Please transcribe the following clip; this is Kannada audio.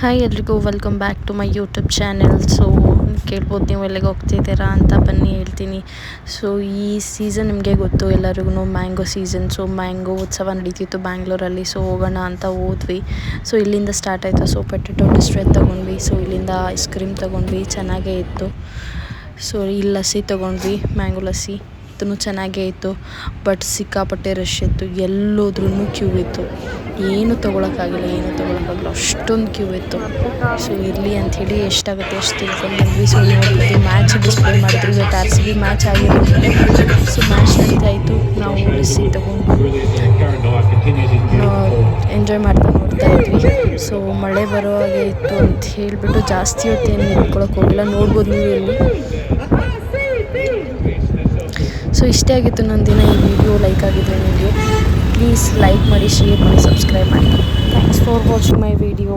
ಹಾಯ್ ಎಲ್ರಿಗೂ welcome back to my YouTube channel. So ಕೇಳ್ಬೋದು ನೀವು ಎಲ್ಲಿಗೆ ಹೋಗ್ತಿದ್ದೀರಾ ಅಂತ ಬನ್ನಿ ಹೇಳ್ತೀನಿ. ಸೊ ಈ ಸೀಸನ್ ನಿಮಗೆ ಗೊತ್ತು ಎಲ್ಲರಿಗೂ ಮ್ಯಾಂಗೋ ಸೀಸನ್. ಸೊ ಮ್ಯಾಂಗೋ ಉತ್ಸವ ನಡೀತಿತ್ತು ಬ್ಯಾಂಗ್ಳೂರಲ್ಲಿ. ಸೊ ಹೋಗೋಣ ಅಂತ ಹೋದ್ವಿ. ಸೊ ಇಲ್ಲಿಂದ ಸ್ಟಾರ್ಟ್ ಆಯಿತು. ಸೊ ಪೊಟ್ಯಾಟೊ ಡಿಸ್ಟ್ರೆಟ್ ತೊಗೊಂಡ್ವಿ. ಸೊ ಇಲ್ಲಿಂದ ಐಸ್ ಕ್ರೀಮ್ ತೊಗೊಂಡ್ವಿ, ಚೆನ್ನಾಗೇ ಇತ್ತು. ಸೊ ಇಲ್ಲಿ ಲಸ್ಸಿ ತೊಗೊಂಡ್ವಿ, ಮ್ಯಾಂಗೋ ಲಸ್ಸಿ, ಇದೂ ಚೆನ್ನಾಗೇ ಇತ್ತು. ಬಟ್ ಸಿಕ್ಕಾಪಟ್ಟೆ ರಶ್ ಇತ್ತು, ಎಲ್ಲೋದ್ರೂ ಕ್ಯೂ ಇತ್ತು. ಏನು ತೊಗೊಳಕ್ಕಾಗಿಲ್ಲ, ಅಷ್ಟೊಂದು ಕ್ಯೂ ಇತ್ತು. ಸೊ ಇರಲಿ ಅಂಥೇಳಿ ಎಷ್ಟಾಗುತ್ತೆ ಅಷ್ಟು ತಿಳ್ಕೊಂಡು ಬಂದ್ವಿ. ಸೊ ನೋಡ್ಬೋದು ಮ್ಯಾಚ್ ಡಿಸ್ಪ್ಲೇ ಮಾಡಿದ್ರು. ಇವತ್ತು RCB ಮ್ಯಾಚ್ ಆಗಿರೋದ್ರಿಂದ ಸೊ ಮ್ಯಾಚ್ ನಡೀತಾ ಇತ್ತು. ನಾವು ಲಸ್ಸಿ ತೊಗೊಂಡು ಎಂಜಾಯ್ ಮಾಡ್ತಾ ನೋಡ್ತಾ ಇದ್ವಿ. ಸೊ ಮಳೆ ಬರೋ ಹಾಗೆ ಇತ್ತು ಅಂತ ಹೇಳಿಬಿಟ್ಟು ಜಾಸ್ತಿ ಹೊತ್ತೇನು ನಿಂತ್ಕೊಳ್ಳೋಕೆ ಹೋಗಿಲ್ಲ. ನೋಡ್ಬೋದು ನೀವು ಇಲ್ಲಿ. ಸೊ ಇಷ್ಟೇ ಆಗಿತ್ತು ನನ್ನ ದಿನ. ಈ ವಿಡಿಯೋ ಲೈಕ್ ಆಗಿದ್ರೆ ನಿಮಗೆ ಪ್ಲೀಸ್ ಲೈಕ್ ಮಾಡಿ, ಶೇರ್ ಮಾಡಿ, ಸಬ್ಸ್ಕ್ರೈಬ್ ಮಾಡಿ. Thanks for watching my video.